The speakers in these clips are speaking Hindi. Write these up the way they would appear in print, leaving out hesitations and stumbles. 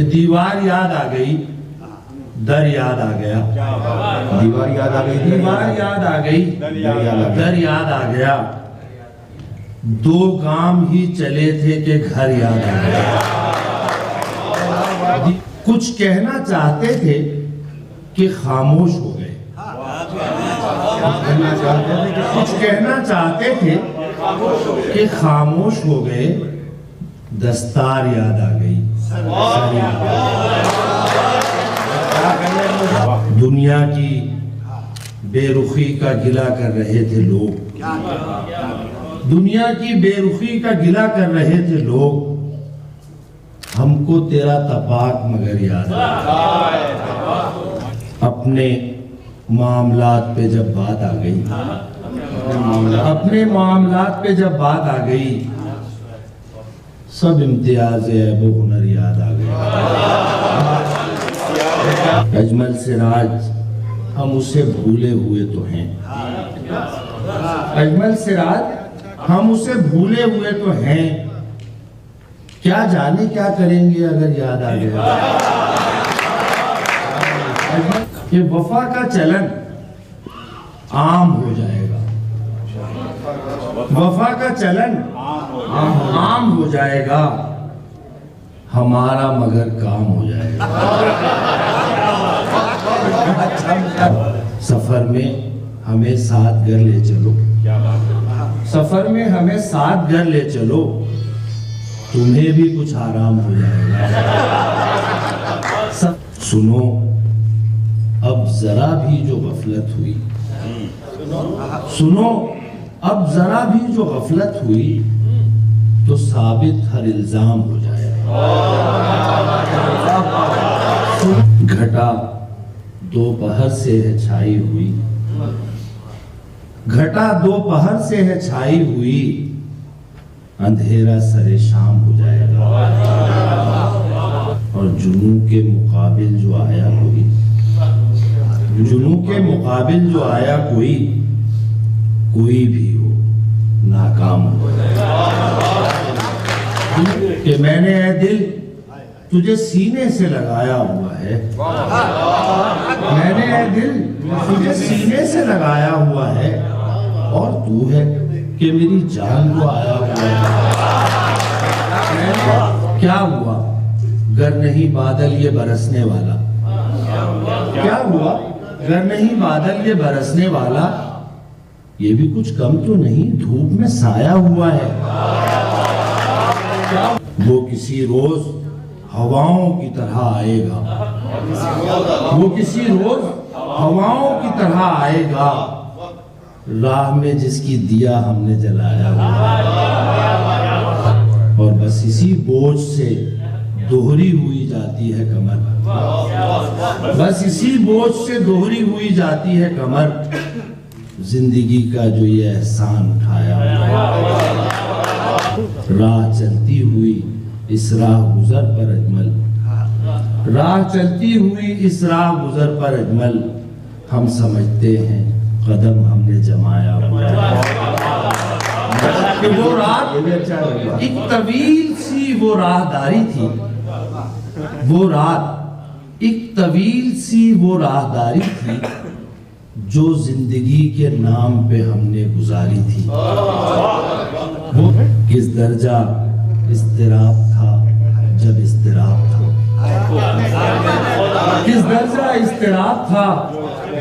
दीवार याद आ गई, दर याद आ गया। दीवार याद आ गई, दीवार याद आ गई, दर याद आ गया। दो गांव ही चले थे कि घर याद आ गया। कुछ कहना चाहते थे कि खामोश हो गए। कुछ कहना चाहते थे कि खामोश हो गए। दस्तार याद आ गई। दुनिया की बेरुखी का गिला कर रहे थे लोग। दुनिया की बेरुखी का गिला कर रहे थे लोग। हमको तेरा तपाक मगर याद आया। अपने मामलात पे जब बात आ गई, अपने मामलात पे जब बात आ गई, सब इम्तियाज ऐब हुनर याद आ गया। अजमल सिराज हम उसे भूले हुए तो हैं। अजमल सिराज हम उसे भूले हुए तो हैं। क्या जाने क्या करेंगे अगर याद आ गया। ये वफा का चलन आम हो जाएगा। वफा का चलन आम हो जाएगा। हमारा मगर काम हो जाएगा। सफर में हमें साथ घर ले चलो। सफर में हमें साथ घर ले चलो। तुम्हें भी कुछ आराम हो जाएगा। सुनो अब जरा भी जो गफलत हुई, सुनो अब जरा भी जो गफलत हुई तो साबित हर इल्जाम हो जाएगा। घटा दोपहर से है छाई हुई। घटा दोपहर से है छाई हुई। अंधेरा सरे शाम हो जाएगा। और जुनू के मुकाबिल जो आया कोई, जुनू के मुकाबिल जो आया कोई, कोई भी हो नाकाम हो जाएगा। कि मैंने ऐ दिल तुझे सीने से लगाया हुआ है। मैंने ऐ दिल तुझे सीने से लगाया हुआ है। और तू है कि मेरी जान को आया हुआ है। क्या हुआ गर नहीं बादल ये बरसने वाला। क्या हुआ गर नहीं बादल ये बरसने वाला। ये भी कुछ कम तो नहीं धूप में साया हुआ है। वो किसी रोज हवाओं की तरह आएगा। वो किसी रोज हवाओं की तरह आएगा। राह में जिसकी दिया हमने जलाया और बस इसी बोझ से दोहरी हुई जाती है कमर। बस इसी बोझ से दोहरी हुई जाती है कमर। जिंदगी का जो ये एहसान उठाया। राह चलती हुई इस राह गुजर पर अजमल। राह चलती हुई इस राह गुजर पर अजमल। हम समझते हैं कदम हमने जमाया कि वो रात एक तवील सी वो राहदारी थी। वो रात एक तवील सी वो राहदारी थी जो जिंदगी के नाम पे हमने गुजारी थी। वो किस दर्जा इस्तिराब था जब इस्तिराब था। किस दर्जा इस्तिराब था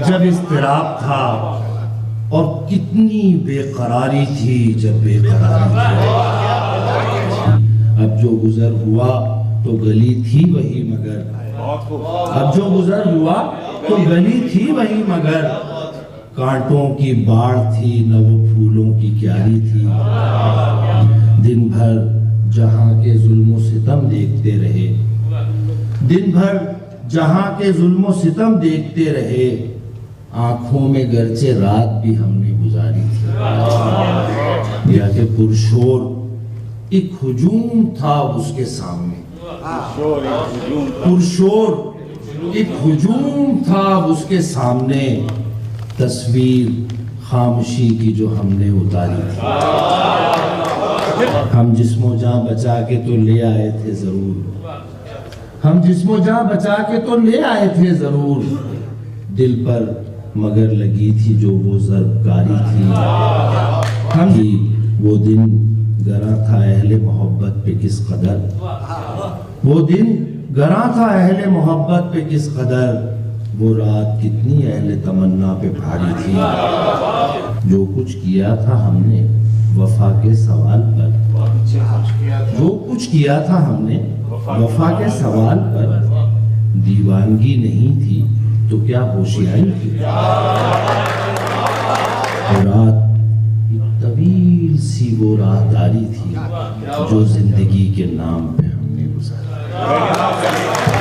जब इस्तिराब था। और कितनी बेकरारी थी जब बेकरारी थी। अब जो गुजर हुआ तो गली थी वही मगर। अब जो गुजर हुआ तो गली थी वही मगर। कांटों की बाढ़ थी न वो फूलों की क्यारी थी। दिन भर जहां के जुल्मो सितम देखते रहे। दिन भर जहां के जुल्मो सितम देखते रहे। आंखों में गरचे रात भी हमने गुजारी थी। या कि पुरशोर एक हुजूम था उसके सामने। पुरशोर एक हुजूम था उसके सामने। तस्वीर खामोशी की जो हमने उतारी थी। हम जिस्मो जान बचा के तो ले आए थे जरूर। हम जिस्मो जान बचा के तो ले आए थे जरूर, दिल पर मगर लगी थी जो वो ज़रकारी थी। हम ही वो दिन गरा था अहले मोहब्बत पे किस कदर, वो दिन गरा था अहले मोहब्बत पे किस कदर, वो रात कितनी अहले तमन्ना पे भारी थी। जो कुछ किया था हमने वफा के सवाल पर, जो कुछ किया था हमने वफा के सवाल पर, दीवानगी नहीं थी तो क्या होशियारी थी। रात तवील सी वो राहदारी थी जो जिंदगी के नाम पे हमने गुजारी।